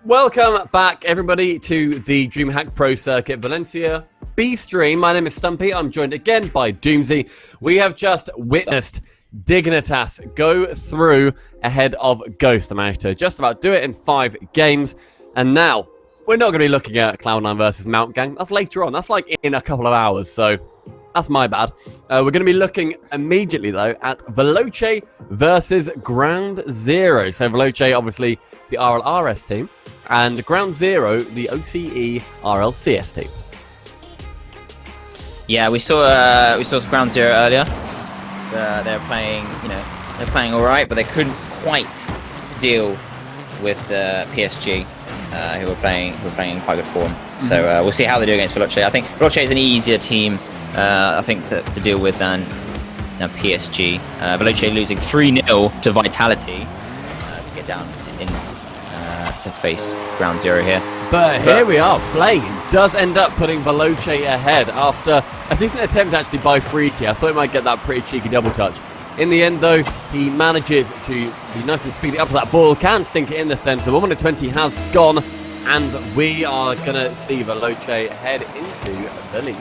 Welcome back, everybody, to the DreamHack Pro Circuit Valencia B-Stream. My name is Stumpy. I'm joined again by Doomsy. We have just witnessed Dignitas go through ahead of Ghost. I managed to just about do it in 5 games. And now, we're not going to be looking at Cloud9 versus Mount Gang. That's later on. That's like in a couple of hours, so that's my bad. We're going to be looking immediately, though, at Veloce versus Ground Zero. So Veloce, obviously, the RLRS team, and Ground Zero, the OCE RLCS team. Yeah, we saw Ground Zero earlier. They're playing, they're playing all right, but they couldn't quite deal with PSG, who were playing in quite good form. So we'll see how they do against Veloce. I think Veloce is an easier team, I think, to deal with than PSG. Veloce losing 3-0 to Vitality to get down in to face Ground Zero here. But here we are. Flame does end up putting Veloce ahead after a decent attempt actually by Freaky. I thought he might get that pretty cheeky double touch. In the end, though, he manages to be nice and speedy up to that ball, can sink it in the centre. 1 minute 20 has gone, and we are going to see Veloce head into the lead.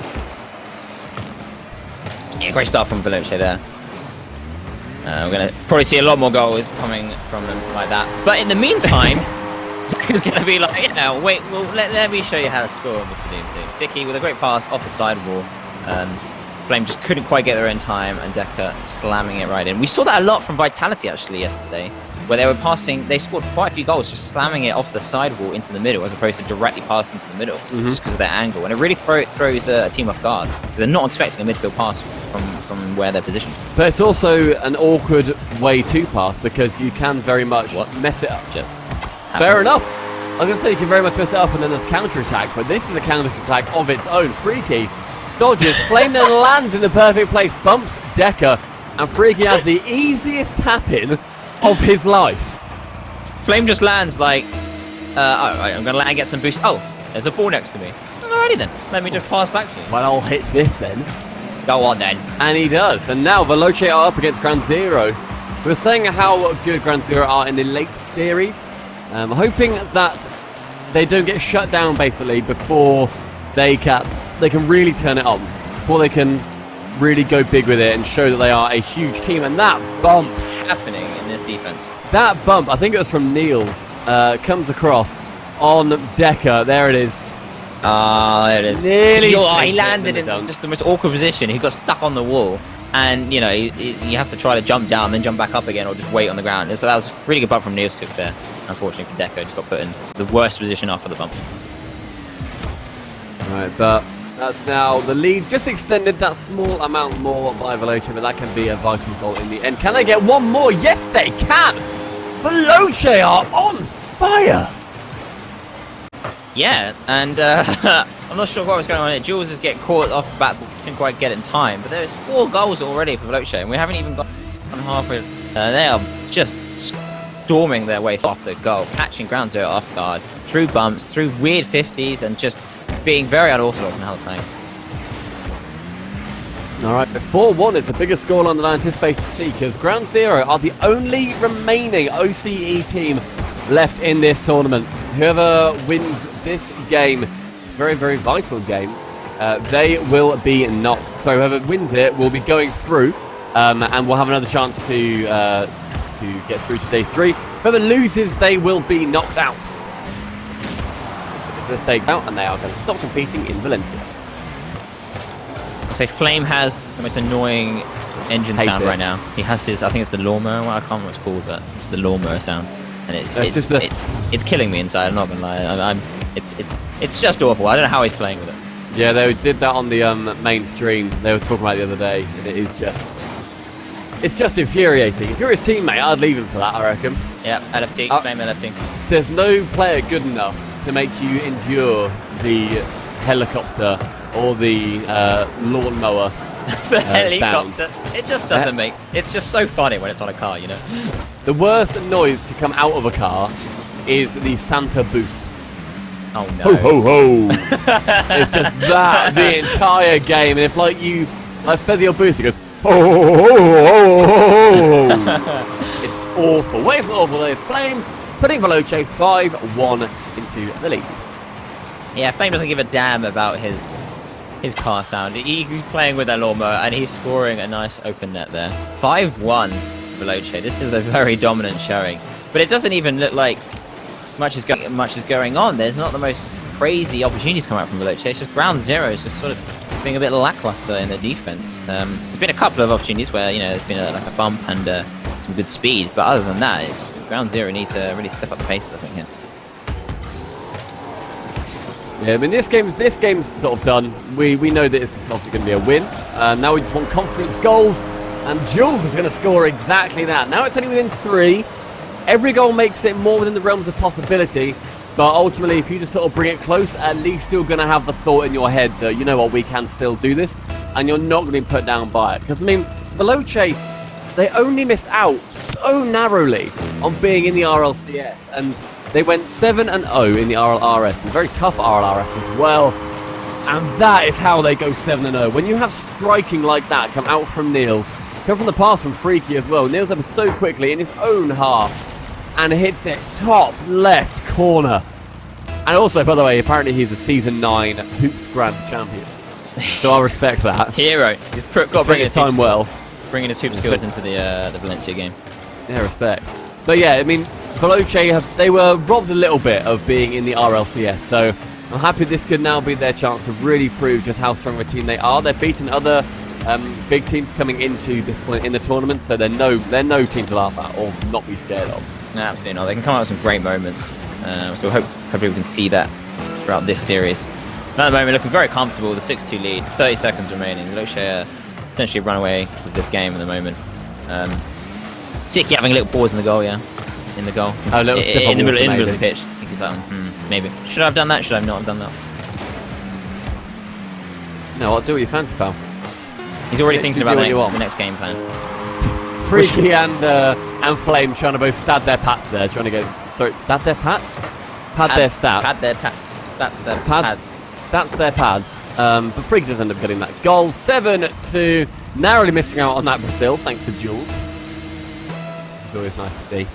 Yeah, great start from Veloce there. We're going to probably see a lot more goals coming from them like that. But in the meantime, Zaka's going to be like, wait, well, let me show you how to score, Mr. Doomsy. Ziki with a great pass off the sidewall. Flame just couldn't quite get there in time, and Deca slamming it right in. We saw that a lot from Vitality, actually, yesterday, where they were passing, they scored quite a few goals just slamming it off the sidewall into the middle, as opposed to directly passing to the middle, just because of their angle. And it really throws a team off guard, because they're not expecting a midfield pass from where they're positioned. But it's also an awkward way to pass, because you can very much mess it up. Fair enough. I was going to say you can very much mess it up, and then there's counter-attack, but this is a counter-attack of its own. Freaky dodges, Flame then lands in the perfect place, bumps Deca, and Freaky has the easiest tap-in of his life. Flame just lands like, I'm going to land and get some boost. Oh, there's a ball next to me. Alrighty then, let me just pass back to you. Well, I'll hit this then. Go on then. And he does. And now Veloce are up against Ground Zero. We were saying how good Ground Zero are in the late series. Hoping that they don't get shut down basically before they can really turn it on, before they can really go big with it and show that they are a huge team. And that bump is happening in this defense. That bump, I think it was from Niels, comes across on Deca. There it is. There it is. Nearly he landed in just the most awkward position. He got stuck on the wall. And, you have to try to jump down, then jump back up again, or just wait on the ground. And so that was a really good bump from Niels Cook there. Unfortunately for Deco, just got put in the worst position after the bump. Right, but that's now the lead. Just extended that small amount more by Veloce, but that can be a vital goal in the end. Can they get one more? Yes, they can! Veloce are on fire! Yeah, and I'm not sure what was going on here. Jules is getting caught off the bat, couldn't quite get it in time. But there's 4 goals already for Veloce, and we haven't even got halfway. They are just storming their way off the goal, catching Ground Zero off guard, through bumps, through weird 50s, and just being very unorthodox in how they're playing. Alright, 4-1 is the biggest scoreline that I anticipate to see, because Ground Zero are the only remaining OCE team left in this tournament. Whoever wins this game, very, very vital game, they will be knocked. So whoever wins it will be going through, and will have another chance to get through to stage 3. Whoever loses, they will be knocked out. The stakes out, and they are going to stop competing in Valencia. I'll say Flame has the most annoying engine sound right now. He has his, I think it's the lawnmower. Well, I can't remember what it's called, but it's the lawnmower sound, and it's killing me inside. I'm not gonna lie. It's just awful. I don't know how he's playing with it. Yeah, they did that on the main stream. They were talking about it the other day, and it is just. It's just infuriating. If you're his teammate, I'd leave him for that, I reckon. Yeah, LFT, Flame LFT. There's no player good enough to make you endure the helicopter or the lawnmower the helicopter. Sound. It just doesn't make... It's just so funny when it's on a car, you know? The worst noise to come out of a car is the Santa boost. Oh, no. Ho, ho, ho. It's just that the entire game. And if, you feather your boost, it goes... Oh, it's awful. Well, it's not awful. There's Flame putting Veloce 5-1 into the lead. Yeah, Flame doesn't give a damn about his car sound. He's playing with that lawnmower and he's scoring a nice open net there. 5-1 Veloce. This is a very dominant showing, but it doesn't even look like much is going on. There's not the most crazy opportunities coming out from Veloce. It's just ground zero is just sort of being a bit lackluster in the defense. There's been a couple of opportunities where there's been like a bump and some good speed, but other than that, ground zero need to really step up the pace, I think. Yeah, I mean this game's sort of done. We know that it's obviously going to be a win. Now we just want confidence goals, and Jules is going to score exactly that. Now it's only within 3. Every goal makes it more within the realms of possibility, but ultimately, if you just sort of bring it close, at least you're going to have the thought in your head that, you know what, we can still do this, and you're not going to be put down by it. Because, I mean, Veloce, they only missed out so narrowly on being in the RLCS, and they went 7-0 in the RLRS, and very tough RLRS as well, and that is how they go 7-0. When you have striking like that come out from Niels, come from the pass from Freaky as well, Niels up so quickly in his own half, and hits it top left corner. And also, by the way, apparently he's a Season 9 Hoops Grand Champion. So I'll respect that. Hero. He's got to bring his time well. Bringing his hoop skills into the Valencia game. Yeah, respect. But yeah, I mean, Veloce, they were robbed a little bit of being in the RLCS, so I'm happy this could now be their chance to really prove just how strong of a team they are. They're beating other big teams coming into this point in the tournament, so they're no team to laugh at or not be scared of. No, absolutely not. They can come out with some great moments. So hopefully we can see that throughout this series. At the moment, looking very comfortable with a 6-2 lead, 30 seconds remaining. Veloce essentially run away with this game at the moment. Siki having a little pause in the goal, yeah. In the goal. Oh, a little sip in the middle of the maybe. pitch. I think he's like, maybe. Should I have done that? Should I not have done that? No, I'll do what you fancy, pal. He's already thinking about the next game plan. Freaky and Flame trying to both stab their pats there, trying to go. Sorry, stab their pats? Pad their stats. Pad their tats. Stats their pads. Stats their pads. But Freaky does end up getting that goal. 7-2. Narrowly missing out on that Brazil, thanks to Jules. It's always nice to see.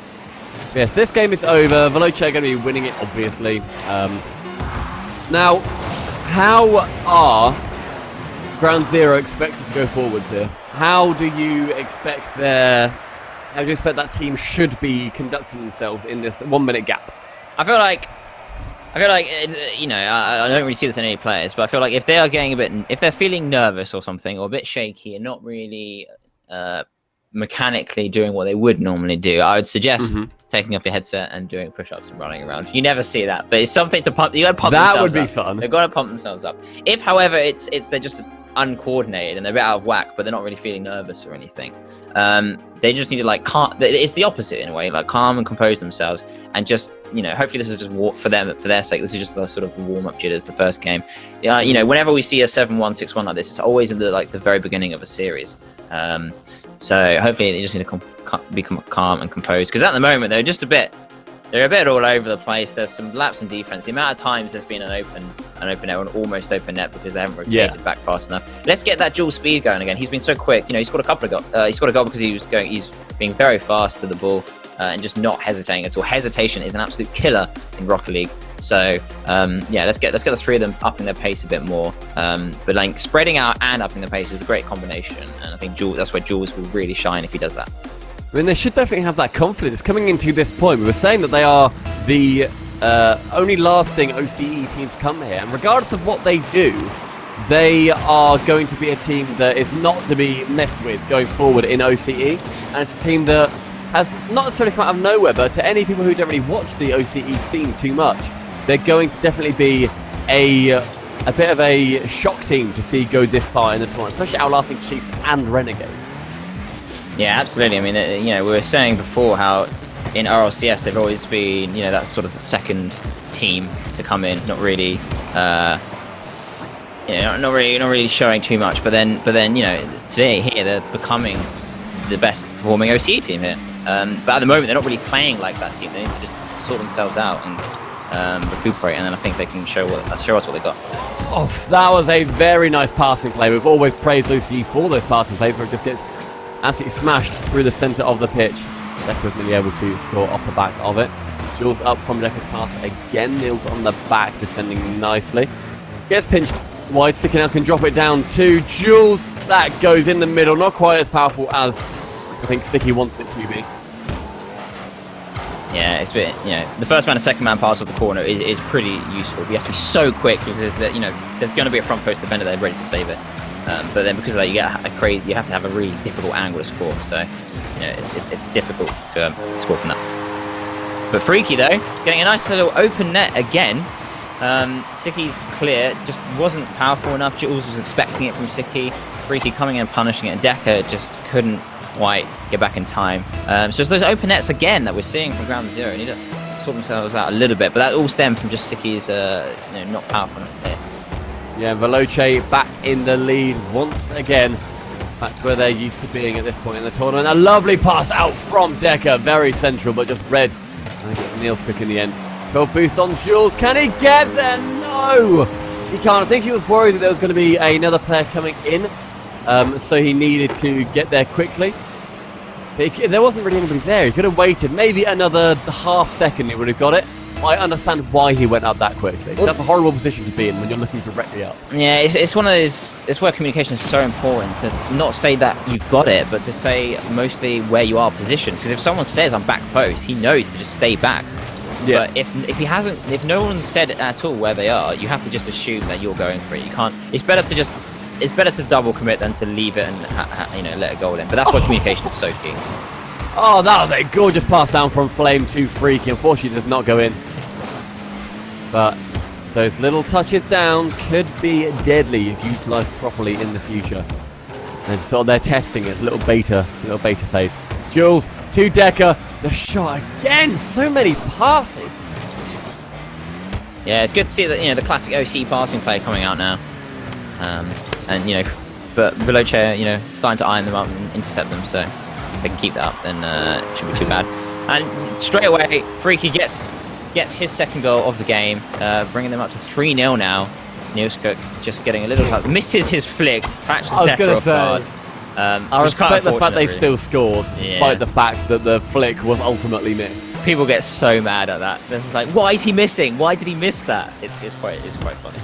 Yes, this game is over. Veloce are going to be winning it, obviously. Now, how are Ground Zero expected to go forwards here? How do you expect that team should be conducting themselves in this 1 minute gap? I feel like I don't really see this in any players, but I feel like if they are getting if they're feeling nervous or something, or a bit shaky and not really mechanically doing what they would normally do, I would suggest taking off your headset and doing push-ups and running around. You never see that, but it's something to pump. You got to pump themselves up. That would be fun. They've got to pump themselves up. If, however, they're just uncoordinated and they're a bit out of whack, but they're not really feeling nervous or anything. They just need to calm. It's the opposite in a way, calm and compose themselves, and just hopefully this is just for their sake. This is just the sort of the warm-up jitters, the first game. Whenever we see a 7-1, 6-1 like this, it's always in the very beginning of a series. So hopefully they just need to become calm and composed, because at the moment they're a bit all over the place. There's some laps in defense. The amount of times there's been an open net or an almost open net because they haven't rotated back fast enough. Let's get that dual speed going again. He's been so quick. He scored a couple of goals. He scored a goal because he's being very fast to the ball and just not hesitating at all. Hesitation is an absolute killer in Rocket League. So let's get the three of them upping their pace a bit more. But spreading out and upping the pace is a great combination, and I think that's where Jules will really shine if he does that. I mean, they should definitely have that confidence coming into this point. We were saying that they are the only lasting OCE team to come here, and regardless of what they do, they are going to be a team that is not to be messed with going forward in OCE, and it's a team that has not necessarily come out of nowhere, but to any people who don't really watch the OCE scene too much, they're going to definitely be a bit of a shock team to see go this far in the tournament, especially outlasting Chiefs and Renegades. Yeah, absolutely. I mean, we were saying before how in RLCS they've always been, that sort of the second team to come in, not really, not really showing too much. But then, today here they're becoming the best performing OCE team here. But at the moment they're not really playing like that team. They need to just sort themselves out and recuperate, and then I think they can show us what they got. Oh, that was a very nice passing play. We've always praised OCE for those passing plays where it just gets absolutely smashed through the centre of the pitch. Deck was nearly able to score off the back of it. Jules up from Decker's pass again. Nils on the back, defending nicely. Gets pinched wide. Sicky now can drop it down to Jules. That goes in the middle. Not quite as powerful as I think Sticky wants it to be. Yeah, it's a bit, the first man and second man pass off the corner is pretty useful. You have to be so quick because there's going to be a front post defender there ready to save it. But then because of that, you get a crazy. You have to have a really difficult angle to score. So, it's difficult to score from that. But Freaky though, getting a nice little open net again. Sicky's clear, just wasn't powerful enough. Jules was expecting it from Sicky. Freaky coming in and punishing it, and Decker just couldn't quite get back in time. So it's those open nets again that we're seeing from ground zero. They need to sort themselves out a little bit, but that all stemmed from just Sicky's not powerful enough to hit. Yeah, Veloce back in the lead once again. Back to where they're used to being at this point in the tournament. A lovely pass out from Decker, very central, but just red. I think it's Niels pick in the end. 12 boost on Jules. Can he get there? No! He can't. I think he was worried that there was going to be another player coming in, so he needed to get there quickly. But there wasn't really anybody there. He could have waited maybe another half second, he would have got it. I understand why he went up that quickly. That's a horrible position to be in when you're looking directly up. Yeah, it's one of those. It's where communication is so important to not say that you've got it, but to say mostly where you are positioned. Because if someone says I'm back post, he knows to just stay back. Yeah. But if no one said at all where they are, you have to just assume that you're going for it. You can't. It's better to double commit than to leave it and let a goal in. But that's why communication is so key. Oh, that was a gorgeous pass down from Flame to Freaky. Unfortunately, it does not go in. But those little touches down could be deadly if utilised properly in the future. And so they're testing it, little beta phase. Jules to Decker, the shot again. So many passes. Yeah, it's good to see that the classic OC passing play coming out now. But Veloce, starting to iron them up and intercept them. So if they can keep that up, then it shouldn't be too bad. And straight away, Freaky gets his second goal of the game, bringing them up to 3-0 now. Niels Cook just getting a little touch, misses his flick, catches Decker off guard. I respect the fact they still scored, despite the fact that the flick was ultimately missed. People get so mad at that. This is like, why is he missing? Why did he miss that? It's quite funny.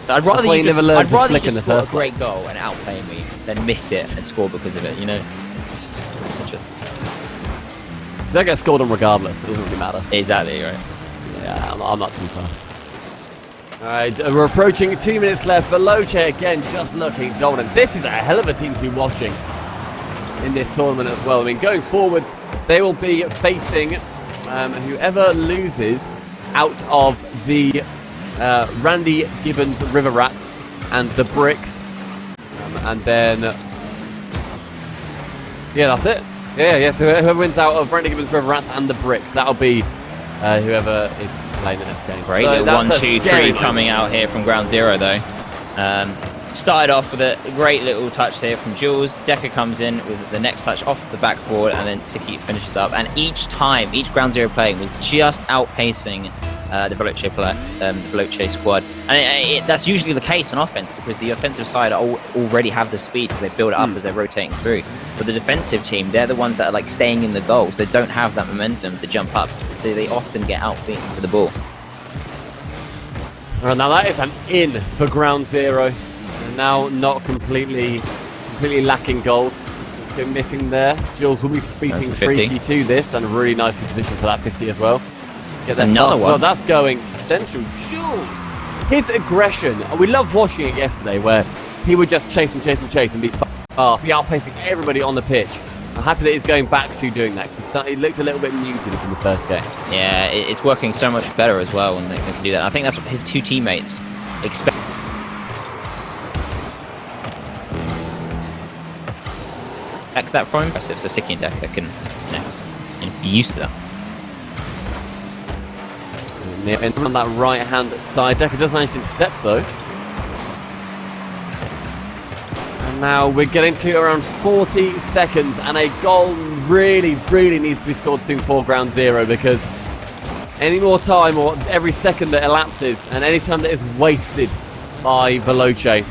I'd rather you just score a great goal and outplay me than miss it and score because of it. It's such a. They get scored on regardless. It doesn't really matter. Exactly right. Yeah, I'm not too fast. All right, we're approaching 2 minutes left. Veloce again, just looking dominant. This is a hell of a team to be watching in this tournament as well. I mean, going forwards, they will be facing whoever loses out of the Randy Gibbons River Rats and the Bricks, and then that's it. Yeah. So whoever wins out of Randy Gibbons River Rats and the Bricks, that'll be whoever is playing the next game. Great, so 1, 2, 3 coming out here from ground zero though. Started off with a great little touch there from Jules. Decker comes in with the next touch off the backboard, and then Sicky finishes up. And each ground zero playing was just outpacing the Veloce squad. And that's usually the case on offense, because the offensive side already have the speed because they build it up as they're rotating through. But the defensive team, they're the ones that are like staying in the goals. They don't have that momentum to jump up, so they often get outbeaten to the ball. All right, now that is an in for ground zero. Now not completely lacking goals. They're missing there. Jules will be beating Freaky to this, and really nicely positioned for that 50 as well. There's another one. Well, that's going central. Jules, his aggression. We loved watching it yesterday, where he would just chase and be outpacing everybody on the pitch. I'm happy that he's going back to doing that, because he looked a little bit muted from the first game. Yeah, it's working so much better as well when they can do that. I think that's what his two teammates expect. That from impressive, so Sicky and Decker can be used to that. And on that right hand side, Decker does manage to intercept though. And now we're getting to around 40 seconds, and a goal really needs to be scored soon for ground zero, because any more time, or every second that elapses, and any time that is wasted by Veloce,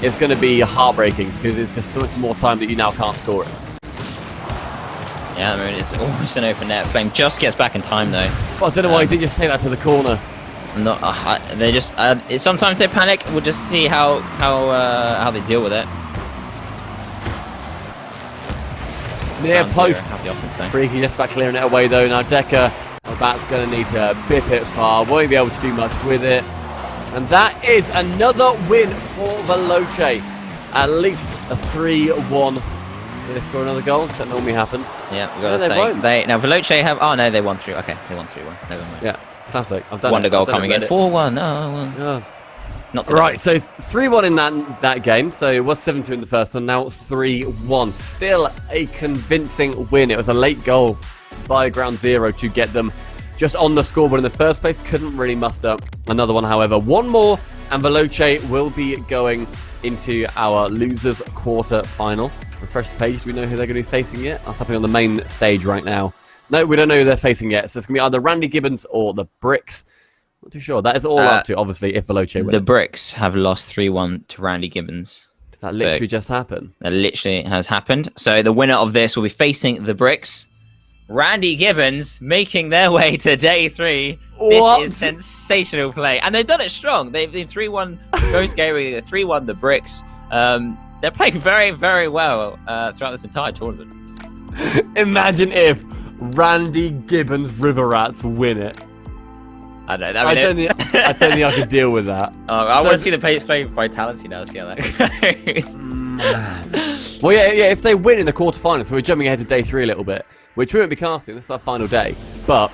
it's going to be heartbreaking, because it's just so much more time that you now can't score it. Yeah, I mean, it's almost an open net. Flame just gets back in time, though. I don't know why he didn't just take that to the corner. Not, they just sometimes they panic. We'll just see how they deal with it. Near post. So. Freaky just about clearing it away though. Now Decker, that's going to need to bip it far. Won't be able to do much with it. And that is another win for Veloce. At least a 3-1. Did they score another goal? That normally happens. Yeah, we got to say. Now Veloce have. Oh no, they won 3. Okay, they won 3-1. Never mind. Yeah, classic. I've done Wonder it. goal coming in. 4-1. Oh, well. Yeah. Not today. Right, so 3-1 in that game. So it was 7-2 in the first one. Now 3-1. Still a convincing win. It was a late goal by Ground Zero to get them just on the scoreboard in the first place. Couldn't really muster another one, however. One more, and Veloce will be going into our losers quarter final. Refresh the page. Do we know who they're going to be facing yet? That's happening on the main stage right now. No, we don't know who they're facing yet. So it's going to be either Randy Gibbons or the Bricks. Not too sure. That is all up to, obviously, if Veloce wins. The Bricks have lost 3-1 to Randy Gibbons. Did that literally just happen? That literally has happened. So the winner of this will be facing the Bricks. Randy Gibbons making their way to day 3. What? This is sensational play. And they've done it strong. They've been 3-1 Ghost Gateway, 3-1 the Bricks. They're playing very, very well throughout this entire tournament. Imagine if Randy Gibbons River Rats win it. I don't know. I don't think I could deal with that. I want to see the play Vitality now, see how that goes. Well, yeah, if they win in the quarterfinals, so we're jumping ahead to day 3 a little bit, which we won't be casting, this is our final day. But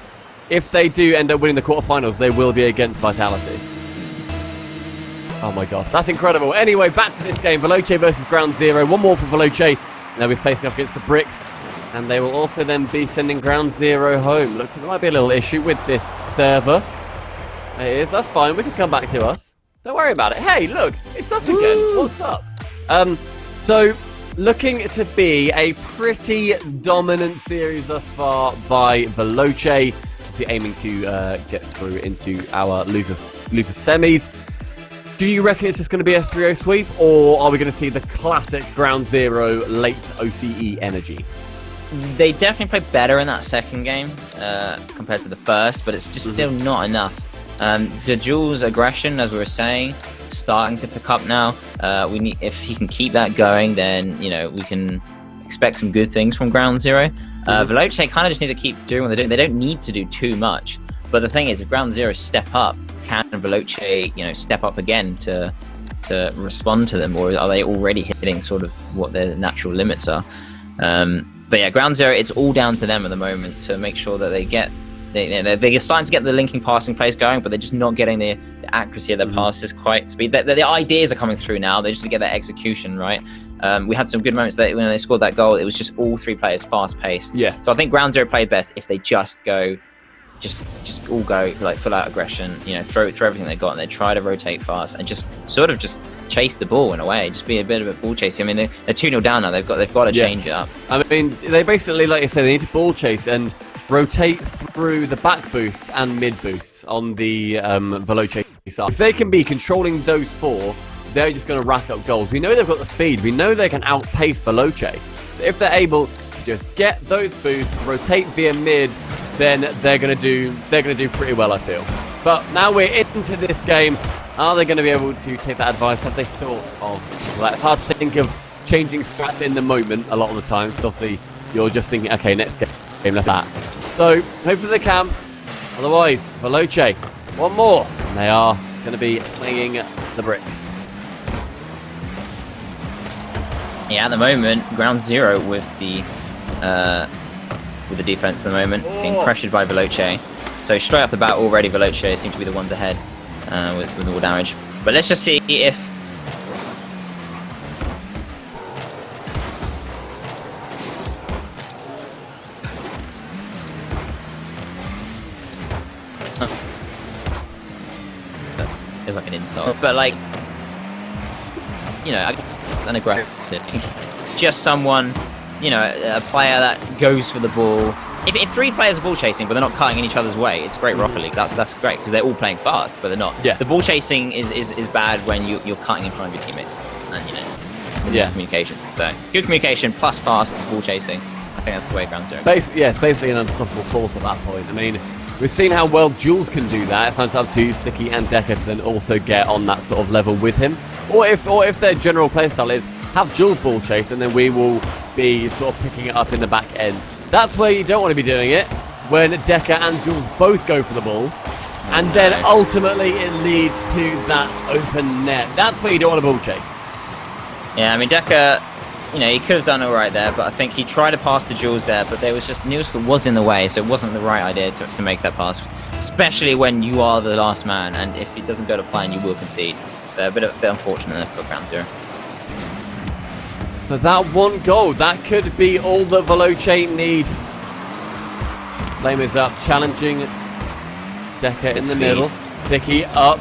if they do end up winning the quarterfinals, they will be against Vitality. Oh my god, that's incredible. Anyway, back to this game, Veloce versus Ground Zero. One more for Veloce, and they'll be facing off against the Bricks. And they will also then be sending Ground Zero home. Looks like there might be a little issue with this server. It is, that's fine, we can come back to us. Don't worry about it. Hey, look, it's us again. What's up? So, looking to be a pretty dominant series thus far by Veloce. Obviously aiming to get through into our losers semis. Do you reckon it's just going to be a 3-0 sweep, or are we going to see the classic Ground Zero late OCE energy? They definitely play better in that second game compared to the first, but it's just still not enough. The Jules' aggression, as we were saying, starting to pick up now. If he can keep that going, then we can expect some good things from Ground Zero. Veloce kind of just need to keep doing what they're doing. They don't need to do too much, but the thing is, if Ground Zero step up, can Veloce step up again to respond to them, or are they already hitting sort of what their natural limits are? But yeah, Ground Zero, it's all down to them at the moment to make sure that they're starting to get the linking passing plays going, but they're just not getting the accuracy of their passes quite speed. The ideas are coming through now. They just need to get their execution right. We had some good moments when they scored that goal. It was just all 3 players fast paced. Yeah. So I think Ground Zero played best if they just all go like full out aggression. Throw everything they got, and they try to rotate fast and just chase the ball in a way. Just be a bit of a ball chasing. I mean, they're 2-0 down now. They've got to change it up. I mean, they basically, like you said, they need to ball chase and rotate through the back boosts and mid boosts on the Veloce side. If they can be controlling those 4, they're just going to rack up goals. We know they've got the speed. We know they can outpace Veloce. So if they're able to just get those boosts, rotate via mid, then they're going to do pretty well, I feel. But now we're into this game. Are they going to be able to take that advice? Have they thought of? Well, it's hard to think of changing strats in the moment a lot of the time, because obviously you're just thinking, okay, next game, let's that. So hopefully they can. Otherwise, Veloce, one more, and they are going to be playing the Bricks. Yeah, at the moment, Ground Zero with the defense at the moment, being pressured by Veloce. So straight off the bat already, Veloce seems to be the ones ahead with all damage. But let's just see if it's like an insult, but like it's an aggressive, just someone, a player that goes for the ball. If 3 players are ball chasing but they're not cutting in each other's way, it's great Rocket League. That's great because they're all playing fast, but they're not. Yeah. The ball chasing is bad when you're cutting in front of your teammates, and communication. So good communication plus fast ball chasing. I think that's the way ground zero. Yeah, it's basically an unstoppable force at that point. I mean, we've seen how well Jules can do that. It's up to Siki and Decker to then also get on that sort of level with him. Or if their general playstyle is have Jules ball chase and then we will be sort of picking it up in the back end. That's where you don't want to be doing it, when Decker and Jules both go for the ball. And then ultimately it leads to that open net. That's where you don't want to ball chase. Yeah, I mean, Decker, you know, he could have done all right there, but I think he tried to pass to Jules there, but there was just, Nielsen was in the way, so it wasn't the right idea to make that pass, especially when you are the last man, and if he doesn't go to plan, you will concede. So a bit unfortunate there for ground zero. But that one goal, that could be all that Veloce need. Flame is up, challenging Decker in the middle. Siki up.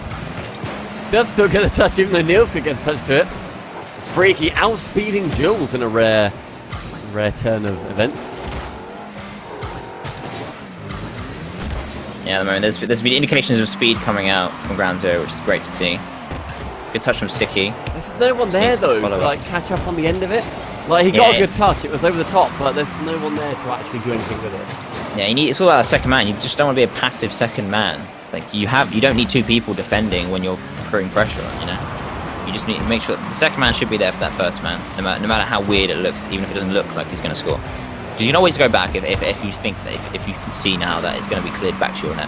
Does still get a touch, even though Niels could get a touch to it. Freaky outspeeding Jules in a rare turn of events. Yeah, at the moment there's been indications of speed coming out from ground zero, which is great to see. Good touch from Siki. There's no one there though to like catch up on the end of it. Like he got a good touch, it was over the top, but there's no one there to actually do anything with it. Yeah, it's all about a second man. You just don't want to be a passive second man. Like you don't need two people defending when you're putting pressure on, you know? You just need to make sure the second man should be there for that first man, no matter how weird it looks, even if it doesn't look like he's going to score. Because you can always go back if you think that if you can see now that it's going to be cleared back to your net.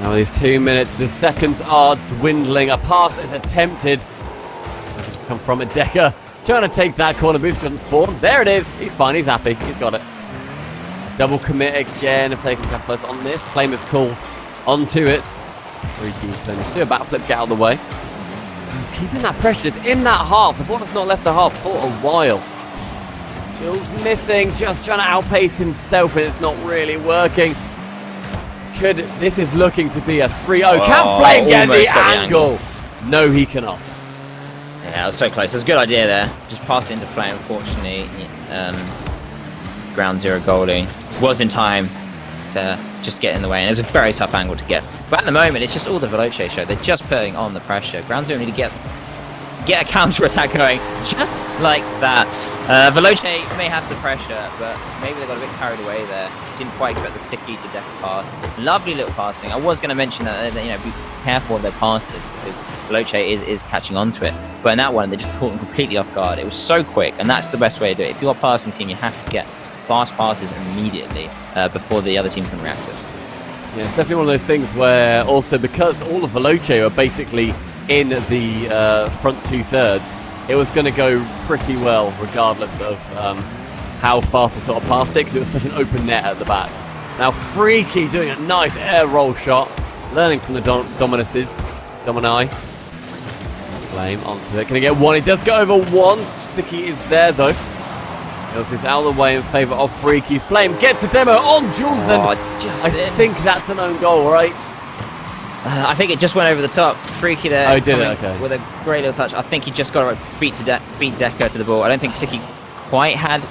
Now these 2 minutes, the seconds are dwindling. A pass is attempted. Come from a Decker. Trying to take that corner boost, doesn't spawn. There it is. He's fine, he's happy. He's got it. Double commit again if they can capitalize on this. Flame is called onto it. Freaky Flame. Do a backflip, get out of the way. He's keeping that pressure. It's in that half. The ball has not left the half for a while. Jules missing, just trying to outpace himself, and it's not really working. This is looking to be a 3-0. Can Flame get the angle? No, he cannot. Yeah, that was so close. It was a good idea there. Just pass it into Flame. Unfortunately, ground zero goalie was in time to just get in the way, and it was a very tough angle to get. But at the moment, it's just all the Veloce show. They're just putting on the pressure. Ground zero need to get a counter-attack going, just like that. Veloce may have the pressure, but maybe they got a bit carried away there. Didn't quite expect the Siki to Decker pass. Lovely little passing. I was going to mention that, you know, be careful of their passes because Veloce is catching on to it. But in that one, they just caught them completely off guard. It was so quick, and that's the best way to do it. If you're a passing team, you have to get fast passes immediately before the other team can react to it. Yeah, it's definitely one of those things where also because all of Veloce are basically in the front two-thirds, it was going to go pretty well regardless of how fast they sort of passed it, because it was such an open net at the back. Now Freaky doing a nice air roll shot, learning from the Domini. Flame onto it, can he get one? He does go over one. Siki is there though. He's out of the way in favour of Freaky. Flame gets a demo on Jules, and I think that's an own goal, right? I think it just went over the top. Freaky there. Oh, he did it, okay. With a great little touch. I think he just got to beat Decker to the ball. I don't think Siki quite had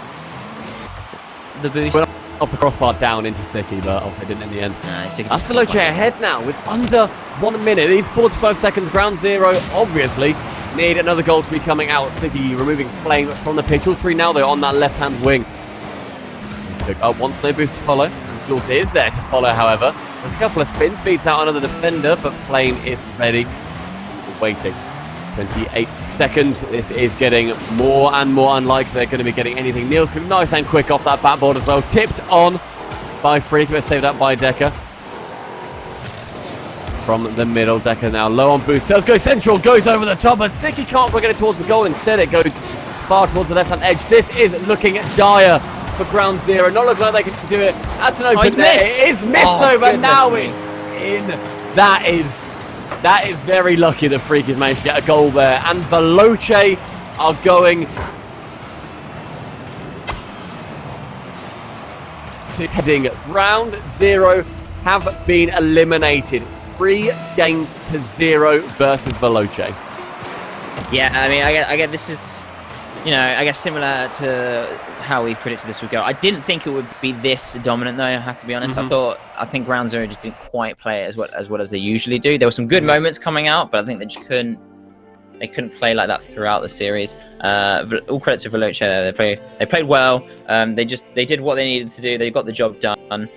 the boost. Went off the crossbar down into Siki, but obviously didn't in the end. That's Veloce ahead now with under 1 minute. These 45 seconds, ground zero, obviously need another goal to be coming out. Siki removing Flame from the pitch. All three now, though, on that left-hand wing. Wants no boost to follow. And Jules is there to follow, however. There's a couple of spins, beats out another defender, but Flame is ready. Waiting. 28 seconds. This is getting more and more unlikely they're going to be getting anything. Niels nice and quick off that backboard as well. Tipped on by Freak, but saved up by Decker. From the middle, Decker now low on boost. Does go central, goes over the top, but Siki can't bring it towards the goal. Instead, it goes far towards the left-hand edge. This is looking dire for ground zero. Not looking like they can do it. That's an open net. It is missed though, but now it's in. That is very lucky that Freak has managed to get a goal there. And Veloce are going to heading. Round zero have been eliminated. 3 games to 0 versus Veloce. Yeah, I mean, I get this is, you know, I guess similar to how we predicted this would go. I didn't think it would be this dominant, though, I have to be honest. I think ground zero just didn't quite play it as well as they usually do. There were some good moments coming out, but I think they just couldn't they couldn't play like that throughout the series. All credit to Veloce there. They played well. They did what they needed to do. They got the job done.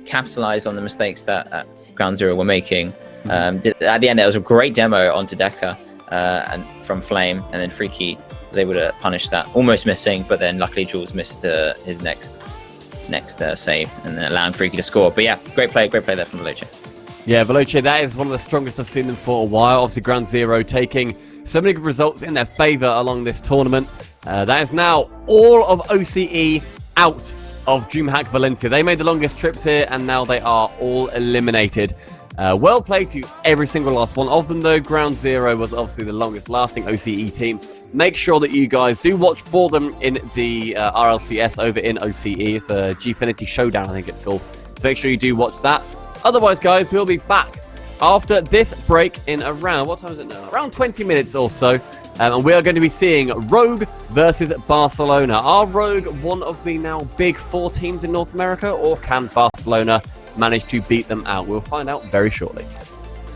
Capitalized on the mistakes that Ground Zero were making. At the end, it was a great demo onto Decker and from Flame, and then Freaky was able to punish that, almost missing, but then luckily Jules missed his next save, and then allowing Freaky to score. But yeah, great play there from Veloce. Yeah, Veloce, that is one of the strongest I've seen them for a while. Obviously, Ground Zero taking so many good results in their favor along this tournament. That is now all of OCE out of DreamHack Valencia. They made the longest trips here, and now they are all eliminated. Well played to every single last one of them, though. Ground Zero was obviously the longest lasting OCE team. Make sure that you guys do watch for them in the RLCS over in OCE. It's a Gfinity Showdown, I think it's called. So make sure you do watch that. Otherwise, guys, we'll be back after this break in around, what time is it now? Around 20 minutes or so. And we are going to be seeing Rogue versus Barcelona. Are Rogue one of the now big 4 teams in North America, or can Barcelona manage to beat them out? We'll find out very shortly.